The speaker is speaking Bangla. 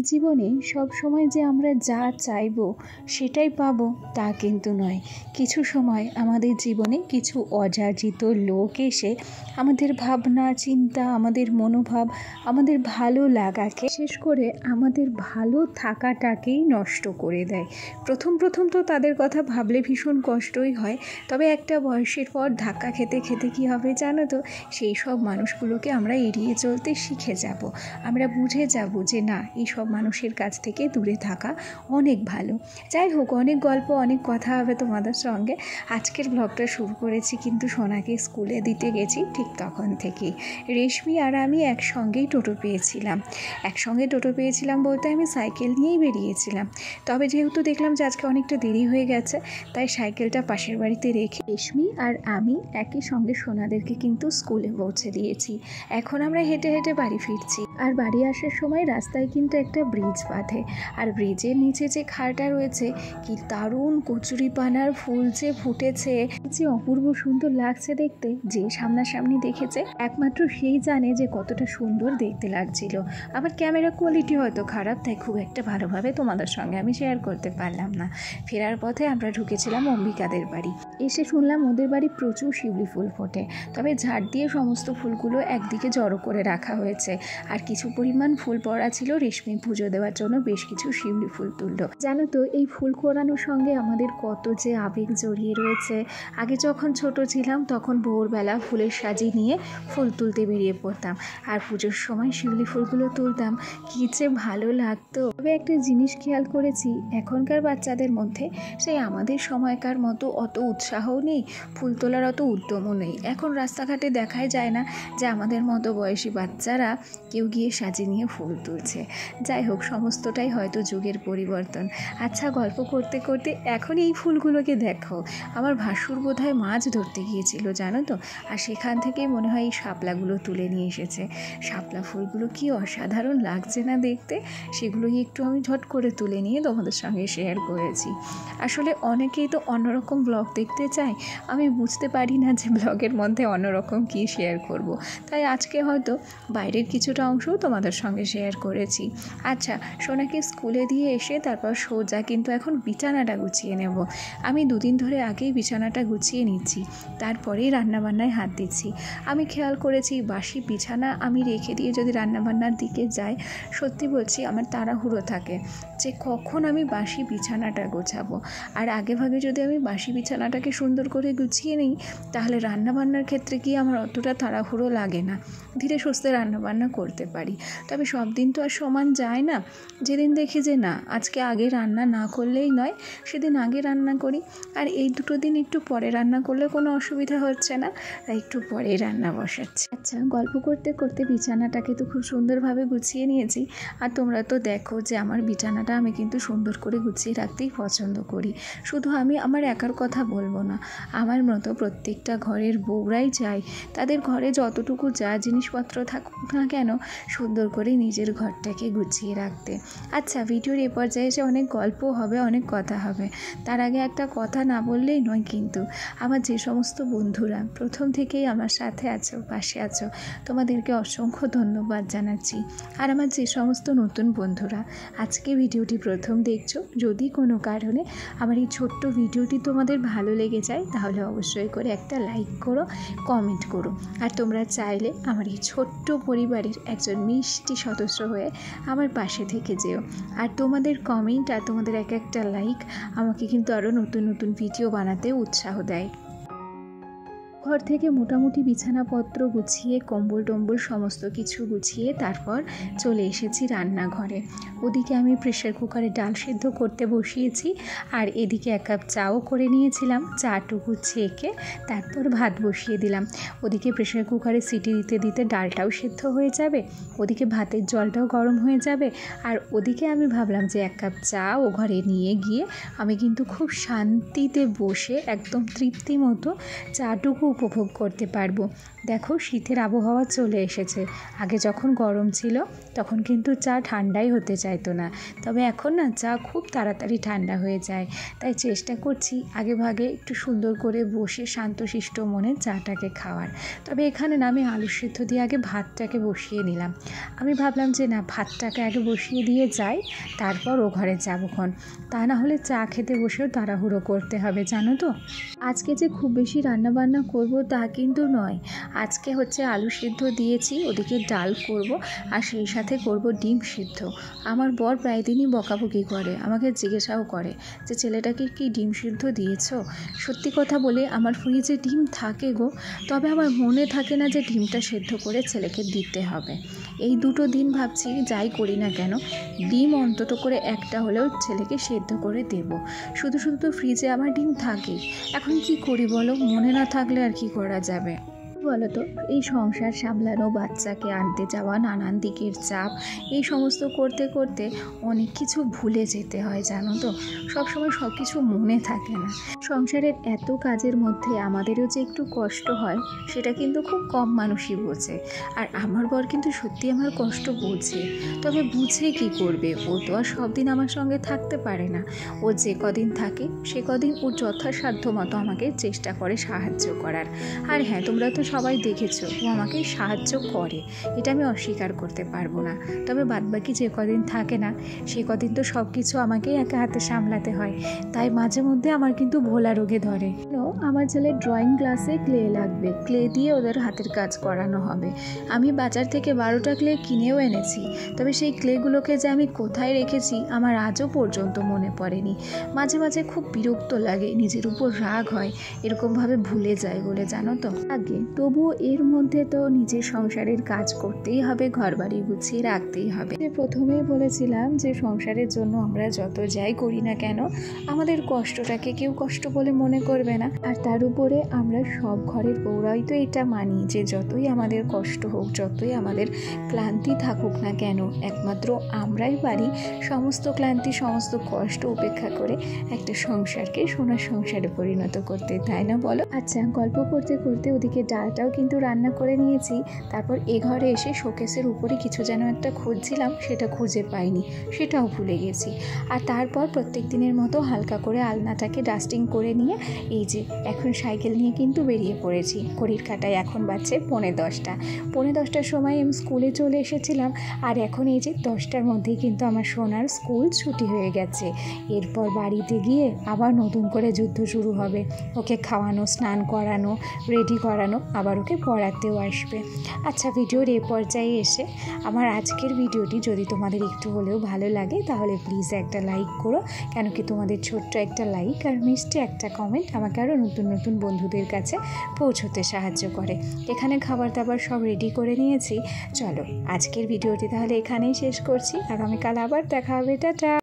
জীবনে সব সময় যে আমরা যা চাইবো সেটাই পাবো তা কিন্তু নয়। কিছু সময় আমাদের জীবনে কিছু অযাচিত লোক এসে আমাদের ভাবনা চিন্তা, আমাদের মনোভাব, আমাদের ভালো লাগাকে, বিশেষ করে আমাদের ভালো থাকাটাকেই নষ্ট করে দেয়। প্রথম তো তাদের কথা ভাবলে ভীষণ কষ্টই হয়, তবে একটা বয়সের পর ধাক্কা খেতে খেতে কী হবে জানো তো, সেই সব মানুষগুলোকে আমরা এড়িয়ে চলতে শিখে যাব। আমরা বুঝে যাব যে না, এই সব মানুষের কাছ থেকে দূরে থাকা অনেক ভালো। যাই হোক, অনেক গল্প, অনেক কথা হবে তোমাদের সঙ্গে। আজকের ব্লগটা শুরু করেছি কিন্তু সোনাকে স্কুলে দিতে গেছি ঠিক তখন থেকেই। রেশমি আর আমি একসঙ্গে টোটো পেয়েছিলাম বলতে আমি সাইকেল নিয়েই বেরিয়েছিলাম। তবে যেহেতু দেখলাম যে আজকে অনেকটা দেরি হয়ে গেছে, তাই সাইকেলটা পাশের বাড়িতে রেখে রেশমি আর আমি একই সঙ্গে সোনাদেরকে কিন্তু স্কুলে পৌঁছে দিয়েছি। এখন আমরা হেঁটে হেঁটে বাড়ি ফিরছি। আর বাড়ি আসার সময় রাস্তায় কিন্তু একটা ব্রিজ বাঁধে, আর ব্রিজের নিচে যে খালটা রয়েছে, কি দারুণ কচুরিপানার ফুল যে ফুটেছে, যে অপূর্ব সুন্দর লাগছে দেখতে। যে সামনাসামনি দেখেছে একমাত্র সেই জানে যে কতটা সুন্দর দেখতে লাগছিল। আমার ক্যামেরা কোয়ালিটি হয়তো খারাপ, তাই খুব একটা ভালোভাবে তোমাদের সঙ্গে আমি শেয়ার করতে পারলাম না। ফেরার পথে আমরা ঢুকেছিলাম অম্বিকাদের বাড়ি। এসে শুনলাম ওদের বাড়ি প্রচুর শিউলি ফুল ফোটে, তবে ঝাড় দিয়ে সমস্ত ফুলগুলো একদিকে জড়ো করে রাখা হয়েছে। আর কিছু পরিমাণ ফুল পড়া ছিল, রেশমি পুজো দেওয়ার জন্য বেশ কিছু শিউলি ফুল তুললো। জানো তো, এই ফুল কোড়ানোর সঙ্গে আমাদের কত যে আবেগ জড়িয়ে রয়েছে। আগে যখন ছোট ছিলাম তখন ভোরবেলা ফুলের সাজি নিয়ে ফুল তুলতে বেরিয়ে পড়তাম, আর পুজোর সময় শিউলি ফুলগুলো তুলতাম, কী যে ভালো লাগতো। তবে একটা জিনিস খেয়াল করেছি, এখনকার বাচ্চাদের মধ্যে সেই আমাদের সময়কার মতো অত উৎসাহও নেই, ফুল তোলার অত উদ্যমও নেই। এখন রাস্তাঘাটে দেখাই যায় না যে আমাদের মতো বয়সী বাচ্চারা কেউ গিয়ে সাজি নিয়ে ফুল তুলছে। যাই হোক, সমস্তটাই হয়তো যুগের পরিবর্তন। আচ্ছা, গল্প করতে করতে এখন এই ফুলগুলোকে দেখো। আমার ভাসুর বোধহয় মাছ ধরতে গিয়েছিল জানো তো, আর সেখান থেকেই মনে হয় এই শাপলাগুলো তুলে নিয়ে এসেছে। শাপলা ফুলগুলো কি অসাধারণ লাগছে না দেখতে, সেগুলোই একটু আমি ঝট করে তুলে নিয়ে তোমাদের সঙ্গে শেয়ার করেছি। আসলে অনেকেই তো অন্যরকম ব্লগ দেখতে চায়, আমি বুঝতে পারি না যে ব্লগের মধ্যে অন্যরকম কী শেয়ার করব, তাই আজকে হয়তো বাইরের কিছুটা অংশও তোমাদের সঙ্গে শেয়ার করেছি। আচ্ছা, সোনাকে স্কুলে দিয়ে এসে তারপর সোজা কিন্তু এখন বিছানাটা গুছিয়ে নেব। আমি দুদিন ধরে আগেই বিছানাটা গুছিয়ে নিচ্ছি, তারপরেই রান্নাবান্নায় হাত দিচ্ছি। আমি খেয়াল করেছি বাসি বিছানা আমি রেখে দিয়ে যদি রান্নাবান্নার দিকে যাই, সত্যি বলছি আমার তাড়াহুড়ো থাকে যে কখন আমি বাসি বিছানাটা গোছাবো। আর আগেভাগে যদি আমি বাসি বিছানাটাকে সুন্দর করে গুছিয়ে নিই, তাহলে রান্নাবান্নার ক্ষেত্রে কি আমার অতটা তাড়াহুড়ো লাগে না, ধীরে সুস্থে রান্নাবান্না করতে পারি। তবে সব দিন তো আর সমান যায় না। যেদিন দেখি যে না, আজকে আগে রান্না না করলেই নয়, সেদিন আগে রান্না করি। আর এই দুটো দিন একটু পরে রান্না করলে কোনো অসুবিধা হচ্ছে না, তাই একটু পরে রান্না বসাচ্ছি। আচ্ছা, গল্প করতে করতে বিছানাটাকে তো খুব সুন্দরভাবে গুছিয়ে নিয়েছি। আর তোমরা তো দেখো যে আমার বিছানাটা আমি কিন্তু সুন্দর করে গুছিয়ে রাখতেই পছন্দ করি। শুধু আমি আমার একার কথা বলবো না, আমার মতো প্রত্যেকটা ঘরের বউরাই চায় তাদের ঘরে যতটুকু যা জিনিসপত্র থাকুক না কেন, সুন্দর করে নিজের ঘরটাকে গুছিয়ে রাখতে। আচ্ছা, ভিডিওর এ পর্যায়ে এসে অনেক গল্প হবে, অনেক কথা হবে। তার আগে একটা কথা না বললেই নয়, কিন্তু আমার যে সমস্ত বন্ধুরা প্রথম থেকেই আমার সাথে আছো, পাশে আছো, তোমাদেরকে অসংখ্য ধন্যবাদ জানাচ্ছি। আর আমার যে সমস্ত নতুন বন্ধুরা আজকে ভিডিওটি প্রথম দেখছো, যদি কোনো কারণে আমার এই ছোট্ট ভিডিওটি তোমাদের ভালো লেগে যায়, তাহলে অবশ্যই করে একটা লাইক করো, কমেন্ট করো। আর তোমরা চাইলে আমার এই ছোট্ট পরিবারের একজন মিষ্টি সদস্য হয়ে আমার পাশে থেকে যেও। আর তোমাদের কমেন্ট আর তোমাদের এক একটা লাইক আমাকে কিন্তু আরও নতুন নতুন ভিডিও বানাতে উৎসাহ দেয়। ঘর থেকে মোটামুটি বিছানাপত্র গুছিয়ে, কম্বল টম্বল সমস্ত কিছু গুছিয়ে তারপর চলে এসেছি রান্নাঘরে। ওদিকে আমি প্রেশার কুকারে ডাল সেদ্ধ করতে বসিয়েছি, আর এদিকে এক কাপ চাও করে নিয়েছিলাম। চাটুকু ছেঁকে তারপর ভাত বসিয়ে দিলাম। ওদিকে প্রেশার কুকারে সিটি দিতে দিতে ডালটাও সেদ্ধ হয়ে যাবে, ওদিকে ভাতের জলটাও গরম হয়ে যাবে। আর ওদিকে আমি ভাবলাম যে এক কাপ চা ও ঘরে নিয়ে গিয়ে আমি কিন্তু খুব শান্তিতে বসে একদম তৃপ্তি মতো চাটুকু উপভোগ করতে পারবো। দেখো শীতের আবহাওয়া চলে এসেছে। আগে যখন গরম ছিল তখন কিন্তু চা ঠান্ডাই হতে চাইতো না, তবে এখন না চা খুব তাড়াতাড়ি ঠান্ডা হয়ে যায়। তাই চেষ্টা করছি আগে ভাগে একটু সুন্দর করে বসে শান্তশিষ্ট মনে চাটাকে খাওয়ার। তবে এখানে না আমি আলু সিদ্ধ দিয়ে আগে ভাতটাকে বসিয়ে নিলাম। আমি ভাবলাম যে না, ভাতটাকে আগে বসিয়ে দিয়ে যাই, তারপর ও ঘরে যাবোক্ষণ, তা না হলে চা খেতে বসেও তাড়াহুড়ো করতে হবে জানো তো। আজকে যে খুব বেশি রান্নাবান্না করব তা কিন্তু নয়। আজকে হচ্ছে আলু সিদ্ধ দিয়েছি, ওদিকে ডাল করব, আর সেই সাথে করব ডিম সিদ্ধ। আমার বর প্রায় দিনই বকাবকি করে, আমাকে জিজ্ঞাসাও করে যে ছেলেটাকে কি ডিম সিদ্ধ দিয়েছো। সত্যি কথা বলে আমার ফ্রিজে ডিম থাকে গো, তবে আমার মনে থাকে না যে ডিমটা সেদ্ধ করে ছেলেকে দিতে হবে। এই দুটো দিন ভাবছি যাই করি না কেন ডিম অন্তত করে একটা হলেও ছেলেকে সেদ্ধ করে দেব। শুধু শুধু তো ফ্রিজে আমার ডিম থাকে, এখন কি করি বলো, মনে না থাকলে আর কি করা যাবে বলো তো। এই সংসার সামলানো, বাচ্চাকে আনতে যাওয়া, নানান দিকের চাপ, এই সমস্ত করতে করতে অনেক কিছু ভুলে যেতে হয় জানো তো। সবসময় সব কিছু মনে থাকে না। সংসারের এত কাজের মধ্যে আমাদেরও যে একটু কষ্ট হয় সেটা কিন্তু খুব কম মানুষই বোঝে। আর আমার বর কিন্তু সত্যি আমার কষ্ট বোঝে, তবে বুঝে কি করবে, ও তো আর সব দিন আমার সঙ্গে থাকতে পারে না। ও যে কদিন থাকে সে কদিন ওর যথাসাধ্য মতো আমাকে চেষ্টা করে সাহায্য করার। আর হ্যাঁ, তোমরা তো সবাই দেখেছো ও আমাকে সাহায্য করে, এটা আমি অস্বীকার করতে পারবো না। তবে বাদবাকি যে কদিন থাকে না সে কদিন তো সব কিছু আমাকেই একা হাতে সামলাতে হয়। তাই মাঝে মধ্যে আমার কিন্তু ভোলা রোগে ধরে। আমার ছেলে ড্রয়িং ক্লাসে ক্লে লাগবে, ক্লে দিয়ে ওদের হাতের কাজ করানো হবে। আমি বাজার থেকে 12টা ক্লে কিনেও এনেছি, তবে সেই ক্লেগুলোকে যে আমি কোথায় রেখেছি আমার আজও পর্যন্ত মনে পড়েনি। মাঝে মাঝে খুব বিরক্ত লাগে, নিজের উপর রাগ হয় এরকমভাবে ভুলে যায় বলে জানো তো। আগে তবুও এর মধ্যে তো নিজের সংসারের কাজ করতেই হবে, ঘরবাড়ি গুছিয়ে রাখতেই হবে। প্রথমেই বলেছিলাম যে সংসারের জন্য আমরা যত যাই করি না কেন আমাদের কষ্টটাকে কেউ কষ্ট বলে মনে করবে না। আর তার উপরে আমরা সব ঘরের বউরাই তো এটা মানি যে যতই আমাদের কষ্ট হোক, যতই আমাদের ক্লান্তি থাকুক না কেন, একমাত্র আমরাই পারি সমস্ত ক্লান্তি, সমস্ত কষ্ট উপেক্ষা করে একটা সংসারকে সোনার সংসারে পরিণত করতে, তাই না বলো। আচ্ছা, গল্প করতে করতে ওদিকে ডালটাও কিন্তু রান্না করে নিয়েছি। তারপর এ ঘরে এসে শোকেসের উপরে কিছু যেন একটা খুঁজছিলাম, সেটা খুঁজে পাইনি, সেটাও ভুলে গেছি। আর তারপর প্রত্যেক দিনের মতো হালকা করে আলনাটাকে ডাস্টিং করে নিয়ে এই যে এখন সাইকেল নিয়ে কিন্তু বেরিয়ে পড়েছি। ঘড়ির কাঁটায় এখন বাজছে 10:45। 10:45টার সময় আমি স্কুলে চলে এসেছিলাম, আর এখন এই যে 10টার মধ্যেই কিন্তু আমার সোনার স্কুল ছুটি হয়ে গেছে। এরপর বাড়িতে গিয়ে আবার নতুন করে যুদ্ধ শুরু হবে, ওকে খাওয়ানো, স্নান করানো, রেডি করানো, আবার ওকে পড়াতেও আসবে। আচ্ছা, ভিডিওর এ পর্যায়ে এসে আমার আজকের ভিডিওটি যদি তোমাদের একটু হলেও ভালো লাগে তাহলে প্লিজ একটা লাইক করো, কেন কি তোমাদের ছোট্ট একটা লাইক আর মিষ্টি একটা কমেন্ট আমাকে আরও নতুন নতুন বন্ধুদের কাছে পৌঁছতে সাহায্য করে। এখানে খাবার দাবার সব রেডি করে নিয়েছি। চলো আজকের ভিডিওটি তাহলে এখানেই শেষ করছি, আগামীকাল আবার দেখা হবে, টাটা।